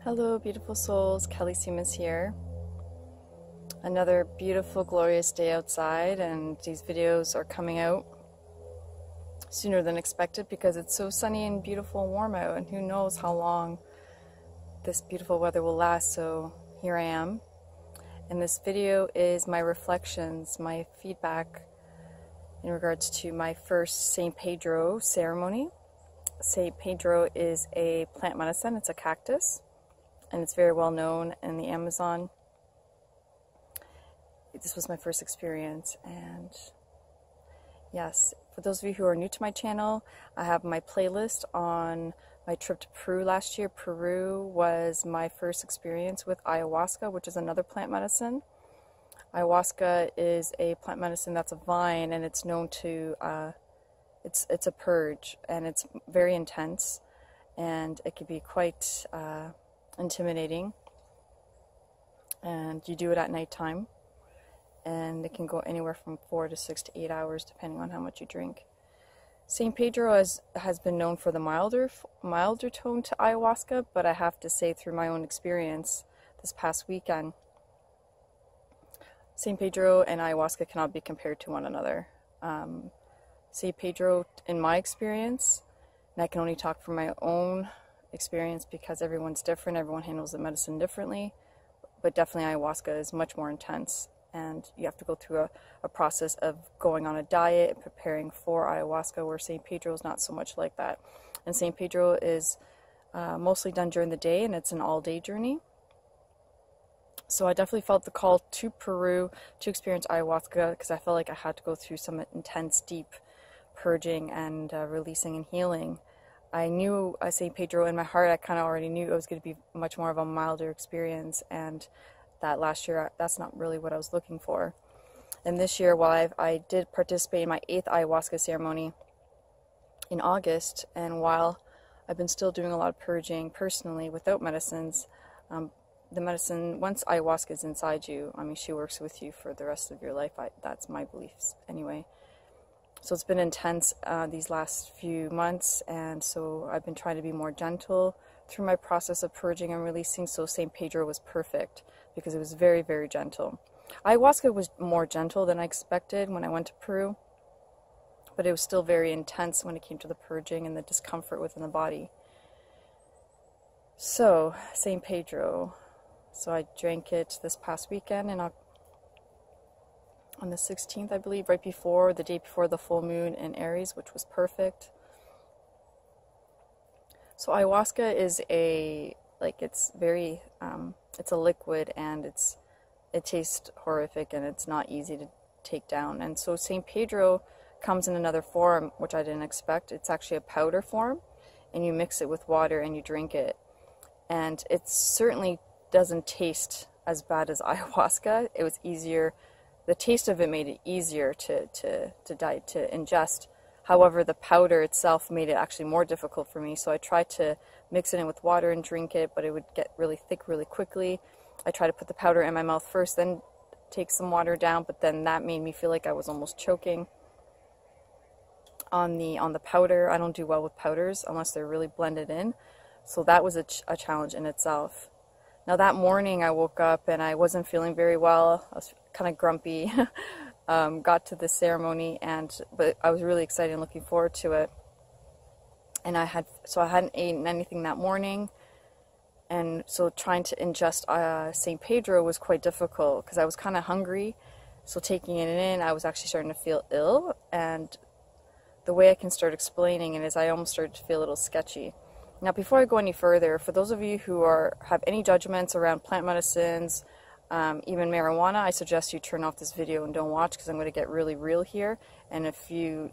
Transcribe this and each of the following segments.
Hello, beautiful souls. Kelly Siemens here. Another beautiful, glorious day outside, and these videos are coming out sooner than expected because it's so sunny and beautiful and warm out, and who knows how long this beautiful weather will last. So here I am, and this video is my reflections, my feedback in regards to my first St. Pedro ceremony. St. Pedro is a plant medicine. It's a cactus, and it's very well known in the Amazon. This was my first experience, and yes, for those of you who are new to my channel, I have my playlist on my trip to Peru last year. Peru was my first experience with ayahuasca, which is another plant medicine. Ayahuasca is a plant medicine that's a vine, and it's known to, it's a purge, and it's very intense, and it can be quite intimidating, and you do it at nighttime, and it can go anywhere from 4 to 6 to 8 hours depending on how much you drink. St. Pedro has been known for the milder tone to ayahuasca, but I have to say, through my own experience this past weekend, St. Pedro and ayahuasca cannot be compared to one another. St. Pedro, in my experience, and I can only talk from my own experience because everyone's different, everyone handles the medicine differently, but definitely ayahuasca is much more intense, and you have to go through a process of going on a diet and preparing for ayahuasca, where St. Pedro is not so much like that. And St. Pedro is mostly done during the day, and it's an all-day journey. So I definitely felt the call to Peru to experience ayahuasca because I felt like I had to go through some intense, deep purging and releasing and healing. I knew St. Pedro in my heart, I kind of already knew it was going to be much more of a milder experience, and that last year, that's not really what I was looking for. And this year, while I did participate in my 8th ayahuasca ceremony in August, and while I've been still doing a lot of purging personally without medicines, the medicine, once ayahuasca is inside you, I mean, she works with you for the rest of your life. That's my beliefs anyway. So it's been intense these last few months, and so I've been trying to be more gentle through my process of purging and releasing. So St. Pedro was perfect because it was very, very gentle. Ayahuasca was more gentle than I expected when I went to Peru, but it was still very intense when it came to the purging and the discomfort within the body. So St. Pedro, so I drank it this past weekend, and on the 16th, I believe, right before, the day before the full moon in Aries, which was perfect. So ayahuasca is it's very, it's a liquid, and it tastes horrific, and it's not easy to take down. And so St. Pedro comes in another form, which I didn't expect. It's actually a powder form, and you mix it with water and you drink it. And it certainly doesn't taste as bad as ayahuasca. It was easier. The taste of it made it easier to ingest. However, the powder itself made it actually more difficult for me. So I tried to mix it in with water and drink it, but it would get really thick really quickly. I tried to put the powder in my mouth first, then take some water down, but then that made me feel like I was almost choking on the powder. I don't do well with powders unless they're really blended in. So that was a challenge in itself. Now that morning I woke up and I wasn't feeling very well. I was kind of grumpy. Got to the ceremony, but I was really excited and looking forward to it. And I hadn't eaten anything that morning, and so trying to ingest St. Pedro was quite difficult because I was kind of hungry. So taking it in, I was actually starting to feel ill, and the way I can start explaining it is I almost started to feel a little sketchy. Now, before I go any further, for those of you who have any judgments around plant medicines, even marijuana, I suggest you turn off this video and don't watch, because I'm going to get really real here. And if you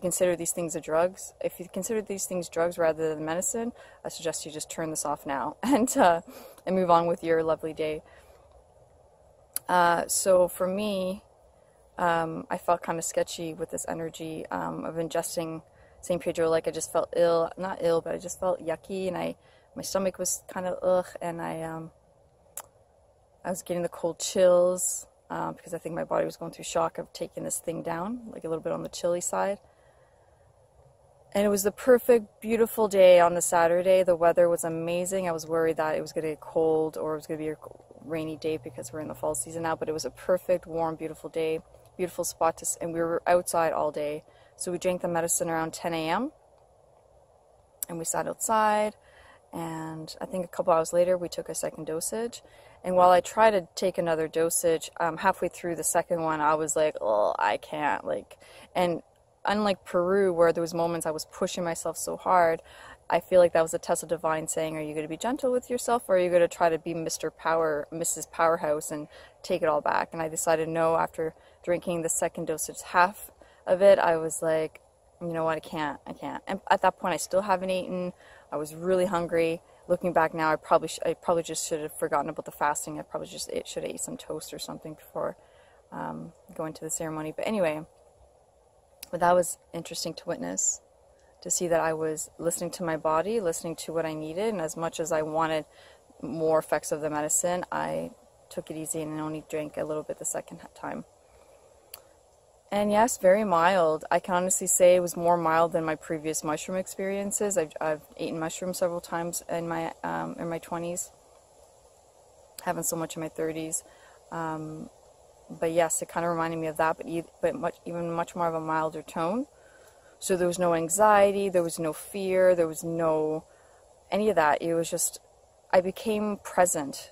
consider these things drugs rather than medicine, I suggest you just turn this off now and move on with your lovely day. So for me, I felt kind of sketchy with this energy of ingesting St. Pedro. Like, I just felt ill, not ill, but I just felt yucky, and my stomach was kind of ugh, and I was getting the cold chills because I think my body was going through shock of taking this thing down, like a little bit on the chilly side. And it was the perfect, beautiful day on the Saturday. The weather was amazing. I was worried that it was going to get cold or it was going to be a rainy day because we're in the fall season now, but it was a perfect, warm, beautiful day, beautiful spot to, and we were outside all day. So we drank the medicine around 10 a.m. and we sat outside, and I think a couple hours later we took a second dosage. And while I tried to take another dosage, halfway through the second one, I was like, oh, I can't, like, and unlike Peru, where there was moments I was pushing myself so hard, I feel like that was a test of divine saying, are you going to be gentle with yourself, or are you going to try to be Mr. Power, Mrs. Powerhouse, and take it all back? And I decided no. After drinking the second dosage, half of it, I was like, you know what, I can't. And at that point, I still haven't eaten. I was really hungry. Looking back now, I probably just should have forgotten about the fasting. I probably just should have ate some toast or something before going to the ceremony. But anyway, but that was interesting to witness, to see that I was listening to my body, listening to what I needed, and as much as I wanted more effects of the medicine, I took it easy and only drank a little bit the second time. And yes, very mild. I can honestly say it was more mild than my previous mushroom experiences. I've eaten mushrooms several times in my 20s. Haven't so much in my 30s. But yes, it kind of reminded me of that, but even much more of a milder tone. So there was no anxiety, there was no fear, there was no any of that. It was just, I became present.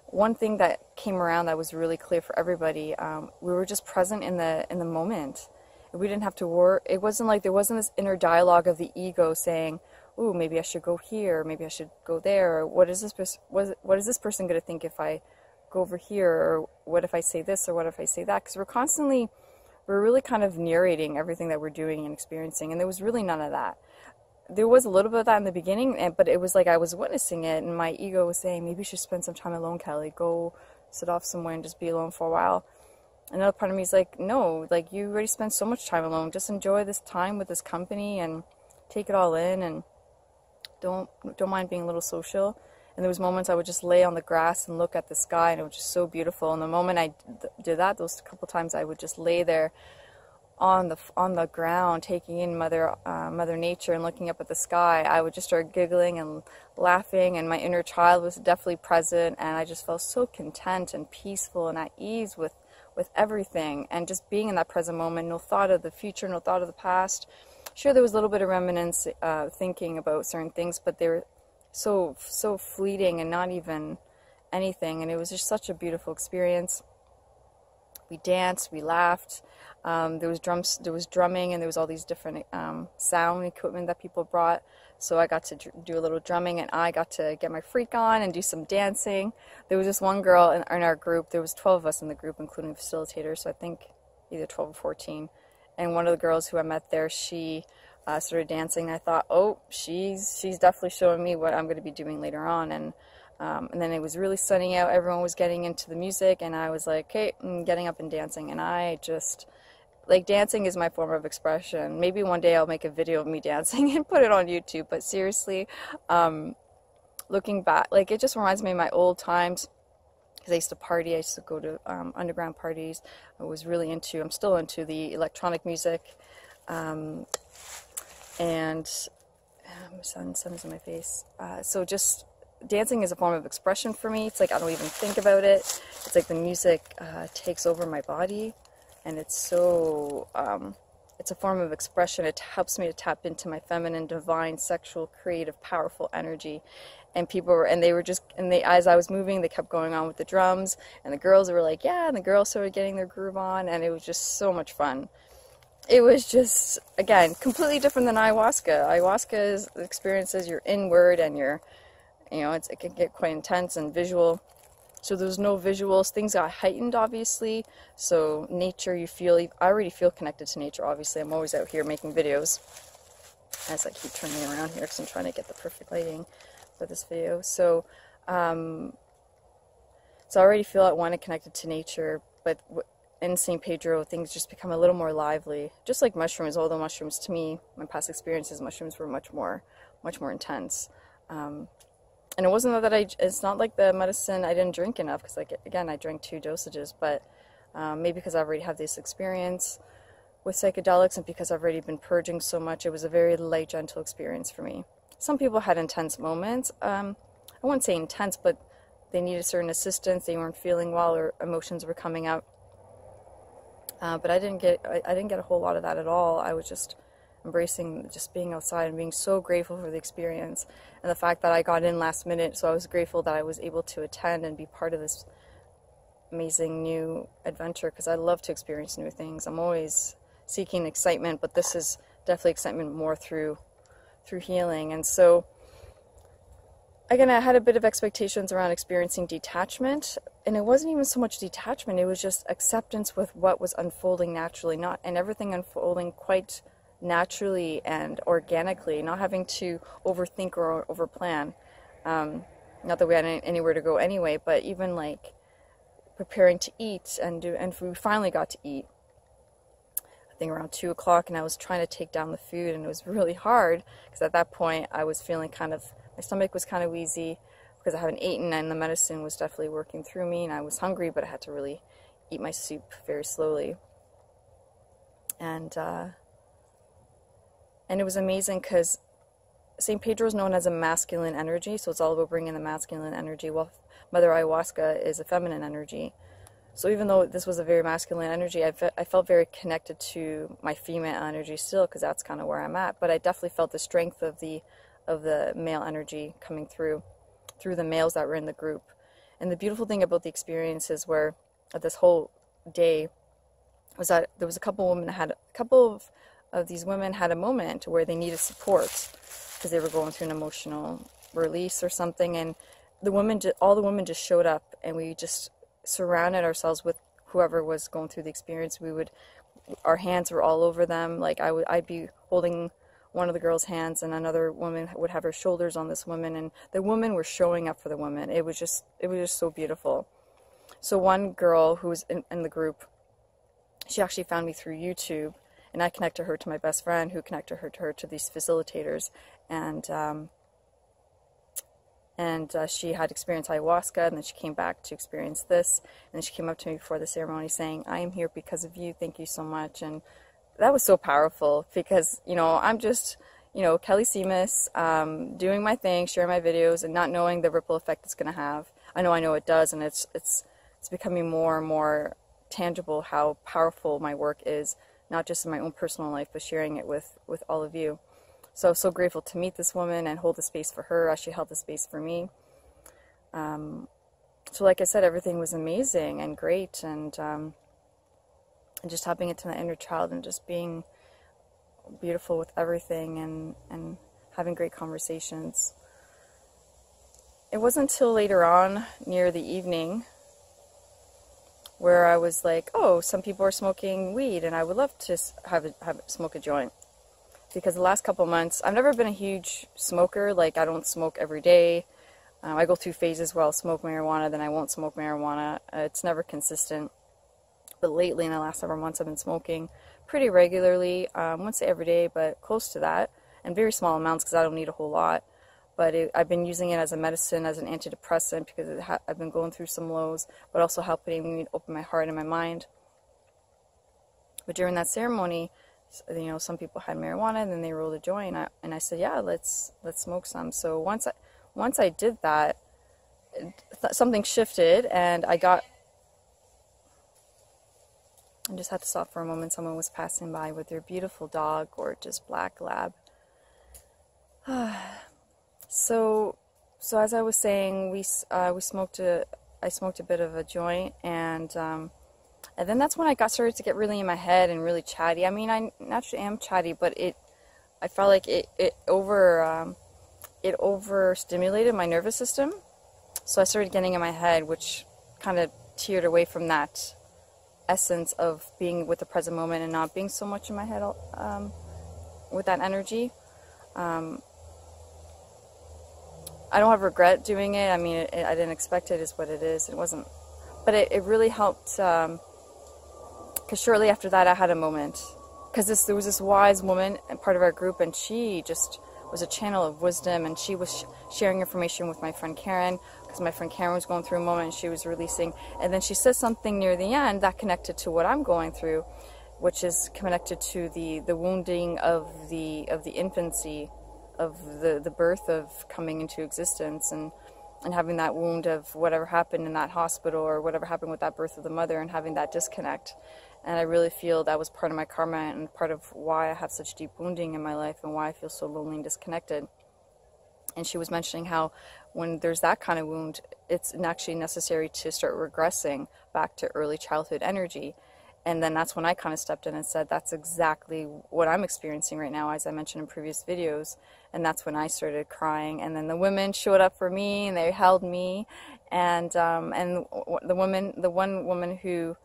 One thing that came around that was really clear for everybody, we were just present in the moment. We didn't have to worry. It wasn't like there wasn't this inner dialogue of the ego saying, "Ooh, maybe I should go here, maybe I should go there. Or what is this person going to think if I go over here? Or what if I say this? Or what if I say that?" Because we're really kind of narrating everything that we're doing and experiencing, and there was really none of that. There was a little bit of that in the beginning, but it was like I was witnessing it, and my ego was saying, maybe you should spend some time alone, Kelly. Go sit off somewhere and just be alone for a while. Another part of me is like, no, like you already spent so much time alone. Just enjoy this time with this company and take it all in, and don't mind being a little social. And there was moments I would just lay on the grass and look at the sky, and it was just so beautiful. And the moment I did that, those couple times I would just lay there on the ground, taking in Mother Nature and looking up at the sky, I would just start giggling and laughing, and my inner child was definitely present, and I just felt so content and peaceful and at ease with everything, and just being in that present moment. No thought of the future, no thought of the past. Sure, there was a little bit of reminiscence, thinking about certain things, but they were so fleeting and not even anything, and it was just such a beautiful experience. We danced, we laughed. There was drumming, and there was all these different sound equipment that people brought. So I got to do a little drumming, and I got to get my freak on and do some dancing. There was this one girl in our group. There was 12 of us in the group, including the facilitator, so I think either 12 or 14. And one of the girls who I met there, she started dancing, and I thought, oh, she's definitely showing me what I'm going to be doing later on. And then it was really sunny out. Everyone was getting into the music, and I was like, okay, I'm getting up and dancing. And I just, like, dancing is my form of expression. Maybe one day I'll make a video of me dancing and put it on YouTube. But seriously, looking back, like, it just reminds me of my old times. Because I used to party. I used to go to underground parties. I'm still into the electronic music. And my sun is in my face. So just dancing is a form of expression for me. It's like I don't even think about it. It's like the music takes over my body, and it's so it's a form of expression. It helps me to tap into my feminine, divine, sexual, creative, powerful energy. And as I was moving, they kept going on with the drums, and the girls were like, yeah, and the girls started getting their groove on, and it was just so much fun. It was just, again, completely different than ayahuasca. Ayahuasca's experiences, you're inward, and it can get quite intense and visual. So there's no visuals. Things got heightened, obviously. So nature, I already feel connected to nature, obviously. I'm always out here making videos as I keep turning around here because I'm trying to get the perfect lighting for this video. So I already feel I want to connect to nature, but in St. Pedro, things just become a little more lively. Just like mushrooms, although mushrooms, to me, my past experiences, mushrooms were much more intense. And it wasn't that it's not like the medicine, I didn't drink enough, because, like, again, I drank 2 dosages, but maybe because I already had this experience with psychedelics, and because I've already been purging so much, it was a very light, gentle experience for me. Some people had intense moments. I wouldn't say intense, but they needed certain assistance. They weren't feeling well, or emotions were coming up. But I didn't get a whole lot of that at all. I was just embracing just being outside and being so grateful for the experience, and the fact that I got in last minute. So I was grateful that I was able to attend and be part of this amazing new adventure, because I love to experience new things. I'm always seeking excitement, but this is definitely excitement more through healing. And so again, I had a bit of expectations around experiencing detachment, and it wasn't even so much detachment, it was just acceptance with what was unfolding naturally, and everything unfolding quite naturally and organically, not having to overthink or overplan. Not that we had anywhere to go anyway, but even like preparing to eat, and we finally got to eat, I think around 2 o'clock, and I was trying to take down the food, and it was really hard, because at that point I was feeling my stomach was kind of wheezy, because I haven't eaten, and the medicine was definitely working through me, and I was hungry, but I had to really eat my soup very slowly. And it was amazing, because St. Pedro is known as a masculine energy, so it's all about bringing the masculine energy, while Mother Ayahuasca is a feminine energy. So even though this was a very masculine energy, I felt very connected to my female energy still, because that's kind of where I'm at. But I definitely felt the strength of the male energy coming through the males that were in the group. And the beautiful thing about the experiences where this whole day was that there was a couple of these women had a moment where they needed support, because they were going through an emotional release or something, and all the women just showed up, and we just surrounded ourselves with whoever was going through the experience. Our hands were all over them. Like I'd be holding one of the girls' hands, and another woman would have her shoulders on this woman, and the women were showing up for the women. It was just so beautiful. So one girl who was in the group, she actually found me through YouTube, and I connected her to my best friend, who connected her to these facilitators, and she had experienced ayahuasca, and then she came back to experience this, and then she came up to me before the ceremony saying, "I am here because of you, thank you so much." And that was so powerful, because, I'm just, Kelly Seamus, doing my thing, sharing my videos, and not knowing the ripple effect it's going to have. I know it does, and it's becoming more and more tangible how powerful my work is, not just in my own personal life, but sharing it with all of you. So grateful to meet this woman and hold the space for her as she held the space for me. So like I said, everything was amazing and great, and just tapping into the inner child and just being beautiful with everything, and having great conversations. It wasn't until later on, near the evening, where I was like, oh, some people are smoking weed, and I would love to smoke a joint. Because the last couple months, I've never been a huge smoker. Like, I don't smoke every day. I go through phases where I'll smoke marijuana, then I won't smoke marijuana. It's never consistent. But lately, in the last several months, I've been smoking pretty regularly. I wouldn't say every day, but close to that. And very small amounts, because I don't need a whole lot. But I've been using it as a medicine, as an antidepressant, because I've been going through some lows, but also helping me open my heart and my mind. But during that ceremony, some people had marijuana, and then they rolled a joint, and I said, yeah, let's smoke some. So once I did that, something shifted, and I just had to stop for a moment. Someone was passing by with their beautiful dog, gorgeous black lab. So as I was saying, I smoked a bit of a joint, and then that's when I started to get really in my head and really chatty. I mean, I naturally am chatty, but I felt like it overstimulated my nervous system. So I started getting in my head, which kind of teared away from that essence of being with the present moment and not being so much in my head with that energy. I don't have regret doing it. I mean, I didn't expect it, is what it is. It wasn't, but it really helped. Because shortly after that, I had a moment. Because there was this wise woman, part of our group, and she just was a channel of wisdom, and she was sharing information with my friend Karen, because my friend Karen was going through a moment, and she was releasing. And then she said something near the end that connected to what I'm going through. which is connected to the wounding of the infancy, of the birth of coming into existence, and having that wound of whatever happened in that hospital or whatever happened with that birth of the mother, and having that disconnect. And I really feel that was part of my karma and part of why I have such deep wounding in my life and why I feel so lonely and disconnected. And she was mentioning how when there's that kind of wound, it's actually necessary to start regressing back to early childhood energy. And then that's when I kind of stepped in and said, that's exactly what I'm experiencing right now, as I mentioned in previous videos. And that's when I started crying. And then the women showed up for me, and they held me. And the one woman who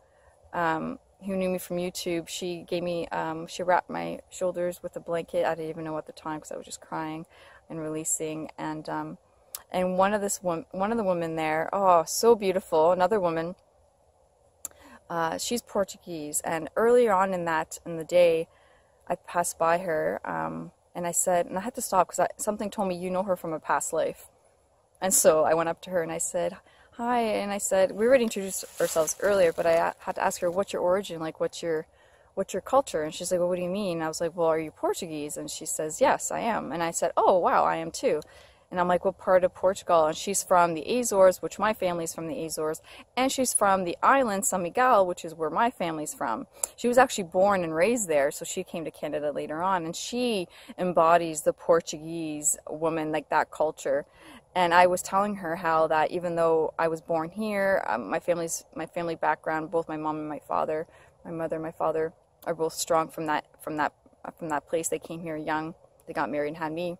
knew me from YouTube, she gave me, she wrapped my shoulders with a blanket. I didn't even know at the time because I was just crying and releasing. And one of the women there, oh, so beautiful. Another woman. She's Portuguese, and earlier on in the day, I passed by her, and I said, and I had to stop because something told me, you know her from a past life. And so I went up to her and I said, hi, and I said, we already introduced ourselves earlier, but I had to ask her, what's your origin, like what's your culture? And she's like, well, what do you mean? And I was like, well, are you Portuguese? And she says, yes, I am. And I said, oh, wow, I am too. And I'm like, what part of Portugal? And she's from the Azores, which my family's from the Azores. And she's from the island, São Miguel, which is where my family's from. She was actually born and raised there, so she came to Canada later on. And she embodies the Portuguese woman, like that culture. And I was telling her how that even though I was born here, my family background, both my mom and my father, my mother and my father, are both strong from that place. They came here young. They got married and had me.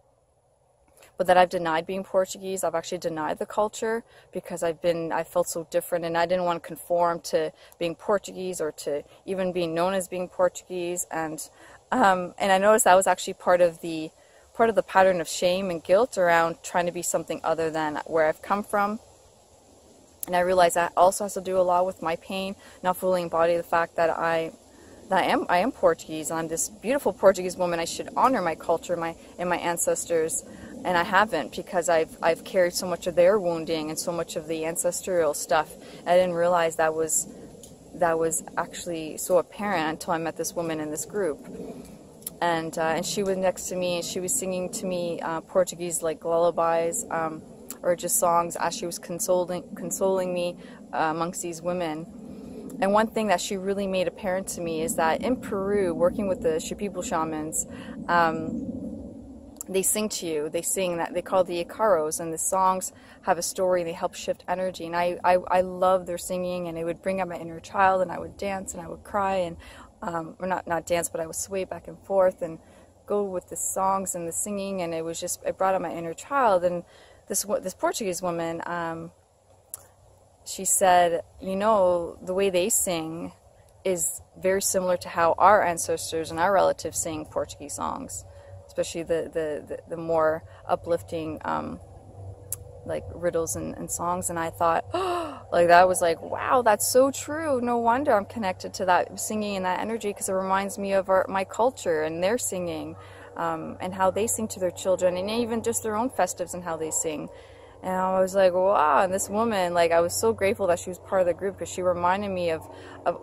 But that I've denied being Portuguese. I've actually denied the culture because I felt so different, and I didn't want to conform to being Portuguese or to even being known as being Portuguese. And I noticed that was actually part of the pattern of shame and guilt around trying to be something other than where I've come from. And I realized that also has to do a lot with my pain, not fully embody the fact that I am Portuguese. I'm this beautiful Portuguese woman. I should honor my culture, and my ancestors. And I haven't, because I've carried so much of their wounding and so much of the ancestral stuff. I didn't realize that was actually so apparent until I met this woman in this group. And she was next to me, and she was singing to me Portuguese like lullabies, or just songs as she was consoling me amongst these women. And one thing that she really made apparent to me is that in Peru, working with the Shipibo shamans, they sing to you. They sing that they call the Icaros, and the songs have a story. They help shift energy, and I love their singing, and it would bring up my inner child, and I would dance and I would cry, and or not dance, but I would sway back and forth and go with the songs and the singing, and it brought up my inner child. And this Portuguese woman, she said, you know, the way they sing is very similar to how our ancestors and our relatives sing Portuguese songs, especially the more uplifting like riddles and songs. And I thought, oh, like that was like, wow, that's so true. No wonder I'm connected to that singing and that energy, because it reminds me of my culture and their singing, and how they sing to their children, and even just their own festives and how they sing. And I was like, wow. And this woman, like, I was so grateful that she was part of the group, because she reminded me of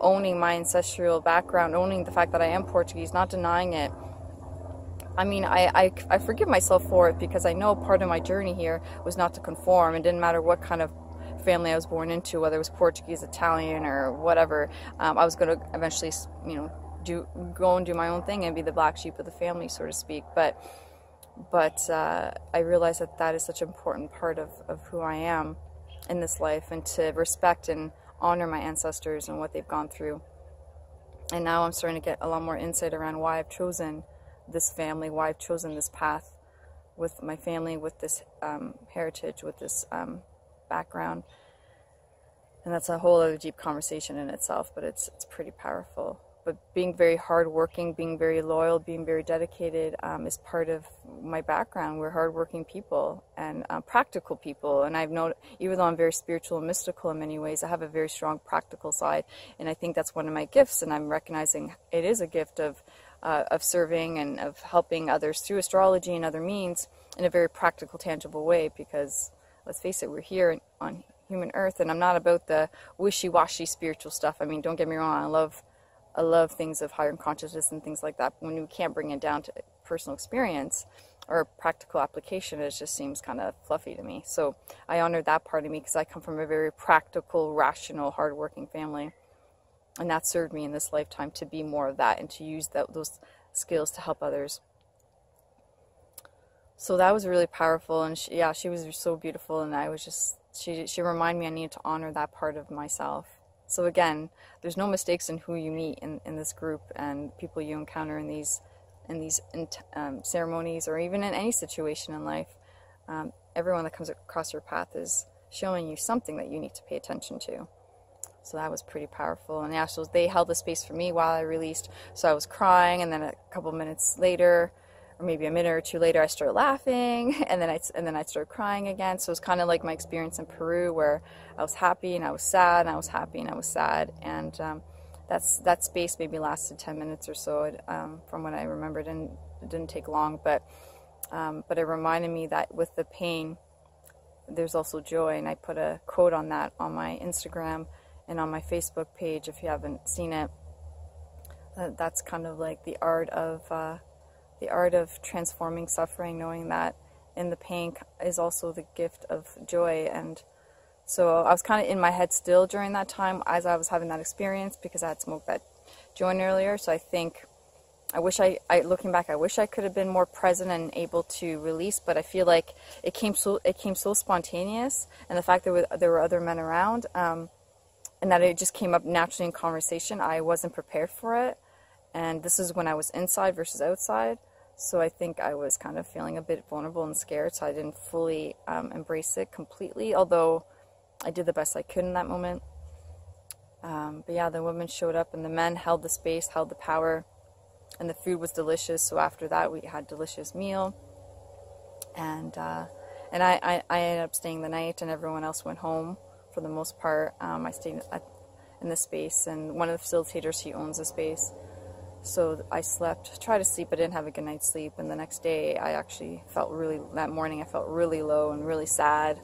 owning my ancestral background, owning the fact that I am Portuguese, not denying it. I mean, I forgive myself for it, because I know part of my journey here was not to conform. It didn't matter what kind of family I was born into, whether it was Portuguese, Italian, or whatever. I was going to eventually, you know, go and do my own thing and be the black sheep of the family, so to speak. But I realized that is such an important part of who I am in this life, and to respect and honor my ancestors and what they've gone through. And now I'm starting to get a lot more insight around why I've chosen this family, why I've chosen this path with my family, with this heritage, with this background. And that's a whole other deep conversation in itself, but it's pretty powerful. But being very hardworking, being very loyal, being very dedicated is part of my background. We're hardworking people and practical people. And I've known, even though I'm very spiritual and mystical in many ways, I have a very strong practical side. And I think that's one of my gifts. And I'm recognizing it is a gift of serving and of helping others through astrology and other means in a very practical, tangible way. Because let's face it, we're here on human earth, and I'm not about the wishy-washy spiritual stuff. I mean, don't get me wrong, I I love things of higher consciousness and things like that. But when you can't bring it down to personal experience or practical application, it just seems kind of fluffy to me. So I honor that part of me because I come from a very practical, rational, hardworking family. And that served me in this lifetime to be more of that and to use those skills to help others. So that was really powerful. And she was so beautiful. And I was just, she reminded me I needed to honor that part of myself. So again, there's no mistakes in who you meet in this group and people you encounter in these ceremonies, or even in any situation in life. Everyone that comes across your path is showing you something that you need to pay attention to. So that was pretty powerful. And so they held the space for me while I released. So I was crying, and then a couple minutes later, or maybe a minute or two later, I started laughing, and then I started crying again. So it was kind of like my experience in Peru, where I was happy and I was sad, and I was happy and I was sad. And that space maybe lasted 10 minutes or so, from what I remembered, and it didn't take long. But it reminded me that with the pain, there's also joy. And I put a quote on that on my Instagram and on my Facebook page, if you haven't seen it. That's kind of like the art of transforming suffering, knowing that in the pain is also the gift of joy. And so I was kind of in my head still during that time as I was having that experience, because I had smoked that joint earlier. So I think, looking back, I wish I could have been more present and able to release, but I feel like it came so spontaneous, and the fact that there were other men around, and that it just came up naturally in conversation. I wasn't prepared for it, and this is when I was inside versus outside, so I think I was kind of feeling a bit vulnerable and scared, so I didn't fully embrace it completely, although I did the best I could in that moment. But yeah, the women showed up, and the men held the space, held the power, and the food was delicious. So after that, we had a delicious meal, and I ended up staying the night, and everyone else went home. For the most part, I stayed in the space, and one of the facilitators, he owns the space. So I tried to sleep, but didn't have a good night's sleep. And the next day, that morning I felt really low and really sad.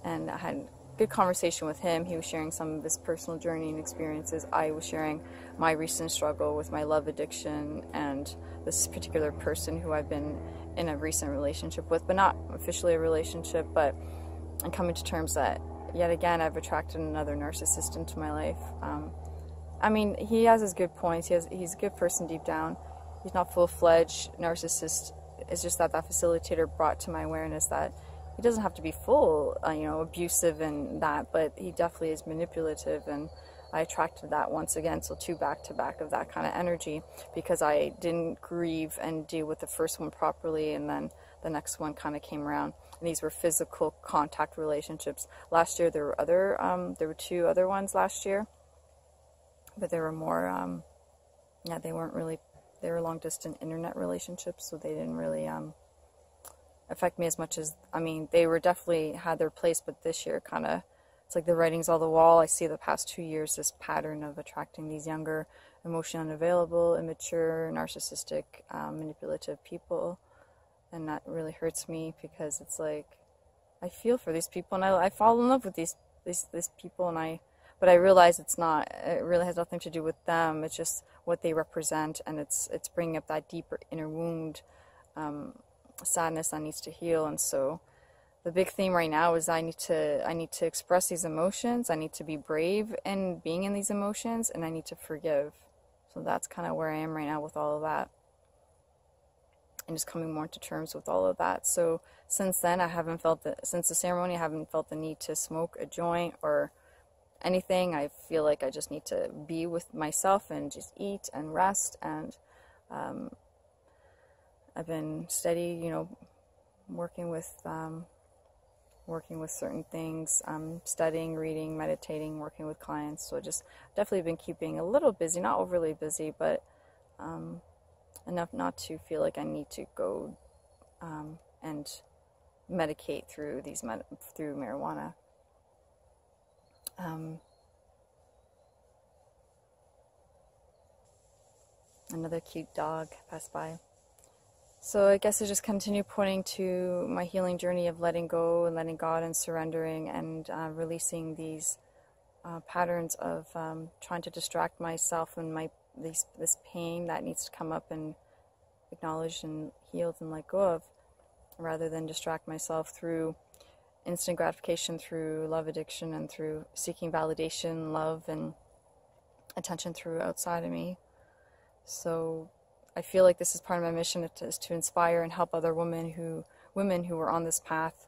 And I had a good conversation with him. He was sharing some of his personal journey and experiences. I was sharing my recent struggle with my love addiction and this particular person who I've been in a recent relationship with, but not officially a relationship, but I'm coming to terms that yet again, I've attracted another narcissist into my life. I mean, he has his good points. He's a good person deep down. He's not full-fledged narcissist. It's just that facilitator brought to my awareness that he doesn't have to be full, abusive and that, but he definitely is manipulative, and I attracted that once again. So 2 back-to-back of that kind of energy, because I didn't grieve and deal with the first one properly, and then the next one kind of came around. And these were physical contact relationships. Last year there were 2 other ones last year, but there were more. They weren't really. They were long distance internet relationships, so they didn't really affect me as much as. I mean, they were definitely had their place, but this year it's like the writing's on the wall. I see the past 2 years this pattern of attracting these younger, emotionally unavailable, immature, narcissistic, manipulative people. And that really hurts me, because it's like I feel for these people, and I fall in love with these people, but I realize it really has nothing to do with them. It's just what they represent, and it's bringing up that deeper inner wound, sadness that needs to heal. And so the big theme right now is I need to express these emotions. I need to be brave in being in these emotions, and I need to forgive. So that's kind of where I am right now with all of that, and just coming more to terms with all of that. So since then, since the ceremony, I haven't felt the need to smoke a joint or anything. I feel like I just need to be with myself and just eat and rest. And I've been steady, working with certain things, studying, reading, meditating, working with clients. So just definitely been keeping a little busy, not overly busy, but enough not to feel like I need to go and medicate through through marijuana. Another cute dog passed by. So I guess I just continue pointing to my healing journey of letting go and letting God and surrendering and releasing these patterns of trying to distract myself and this pain that needs to come up and acknowledged and healed and let go of, rather than distract myself through instant gratification, through love addiction, and through seeking validation, love, and attention through outside of me. So I feel like this is part of my mission, is to inspire and help other women who are on this path,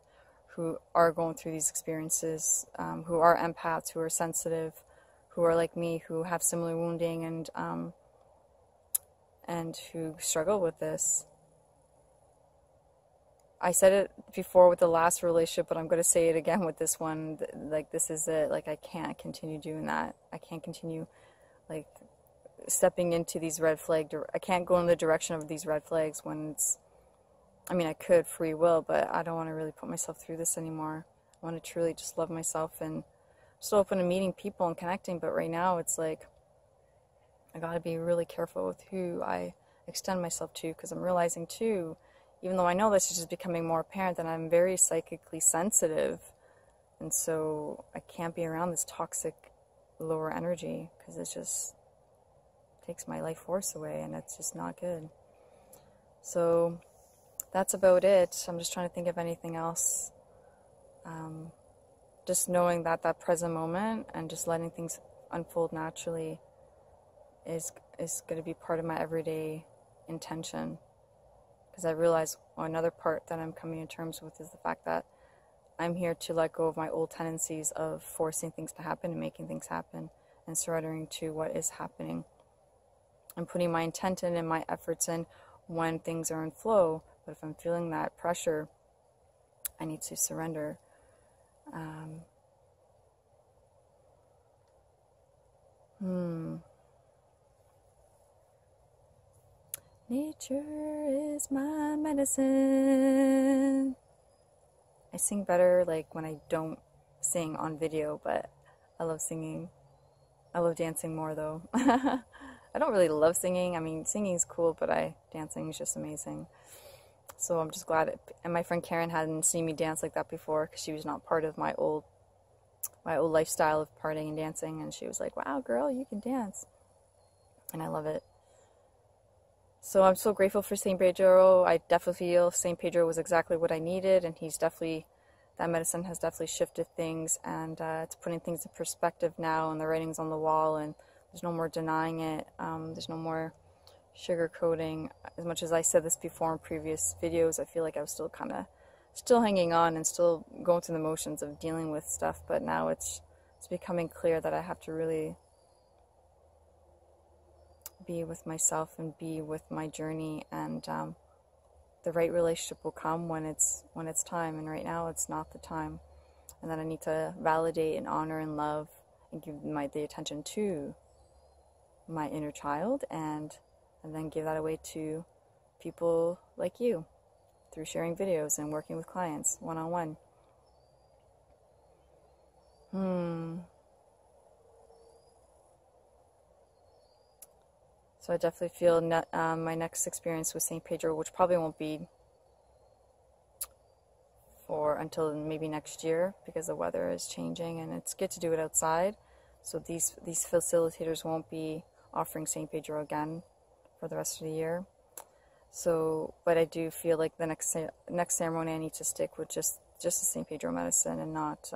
who are going through these experiences, who are empaths, who are sensitive, who are like me, who have similar wounding, and who struggle with this. I said it before with the last relationship, but I'm going to say it again with this one. Like, this is it. Like, I can't continue doing that. I can't continue, like, stepping into these red flag. I can't go in the direction of these red flags when it's, I mean, I could, free will, but I don't want to really put myself through this anymore. I want to truly just love myself, and I'm still open to meeting people and connecting, but right now it's like, I got to be really careful with who I extend myself to, because I'm realizing too, even though I know this is just becoming more apparent, that I'm very psychically sensitive, and so I can't be around this toxic lower energy, because it just takes my life force away, and it's just not good. So that's about it. I'm just trying to think of anything else. Just knowing that that present moment and just letting things unfold naturally is going to be part of my everyday intention. Because I realize another part that I'm coming to terms with is the fact that I'm here to let go of my old tendencies of forcing things to happen and making things happen, and surrendering to what is happening, and putting my intent in and my efforts in when things are in flow. But if I'm feeling that pressure, I need to surrender. Nature is my medicine. I sing better like when I don't sing on video, but I love singing. I love dancing more though. I don't really love singing. I mean, singing is cool, but dancing is just amazing. So I'm just glad and my friend Karen hadn't seen me dance like that before, because she was not part of my old lifestyle of partying and dancing, and she was like, wow, girl, you can dance. And I love it. So I'm so grateful for St. Pedro. I definitely feel St. Pedro was exactly what I needed, and that medicine has definitely shifted things, and it's putting things in perspective now, and the writing's on the wall, and there's no more denying it. There's no more sugarcoating. As much as I said this before in previous videos, I feel like I was still hanging on and still going through the motions of dealing with stuff, but now it's becoming clear that I have to really be with myself and be with my journey, and the right relationship will come when it's time, and right now it's not the time. And then I need to validate and honor and love and give the attention to my inner child, and then give that away to people like you through sharing videos and working with clients one-on-one. So I definitely feel my next experience with St. Pedro, which probably won't be until maybe next year, because the weather is changing and it's good to do it outside. So these facilitators won't be offering St. Pedro again for the rest of the year. So, but I do feel like the next ceremony I need to stick with just the St. Pedro medicine, and not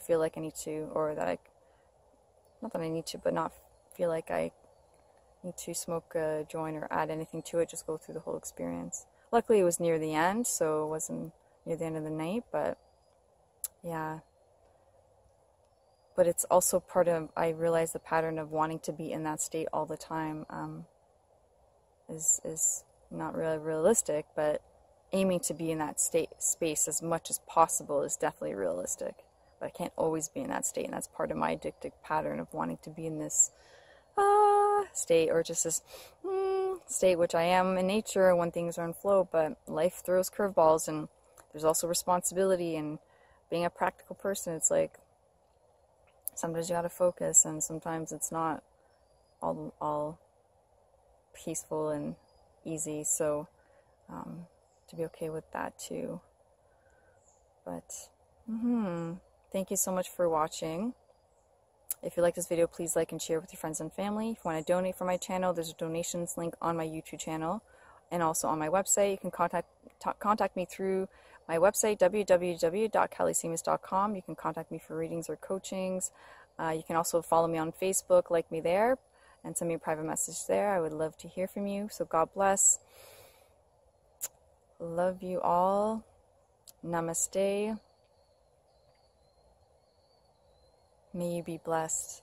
feel like I need to, or that not that I need to, but not feel like I need to smoke a joint or add anything to it. Just go through the whole experience. Luckily, it was near the end, so it wasn't near the end of the night. But yeah. But it's also part of, I realize the pattern of wanting to be in that state all the time is not really realistic, but aiming to be in that space as much as possible is definitely realistic. But I can't always be in that state, and that's part of my addictive pattern of wanting to be in this state, or just this state, which I am in nature when things are in flow, but life throws curveballs, and there's also responsibility, and being a practical person, it's like sometimes you gotta focus, and sometimes it's not all peaceful and easy, so to be okay with that too. But thank you so much for watching. If you like this video, please like and share with your friends and family. If you want to donate for my channel, there's a donations link on my YouTube channel and also on my website. You can contact me through my website, www.kellyseamus.com. You can contact me for readings or coachings. You can also follow me on Facebook, like me there, and send me a private message there. I would love to hear from you. So God bless. Love you all. Namaste. May you be blessed.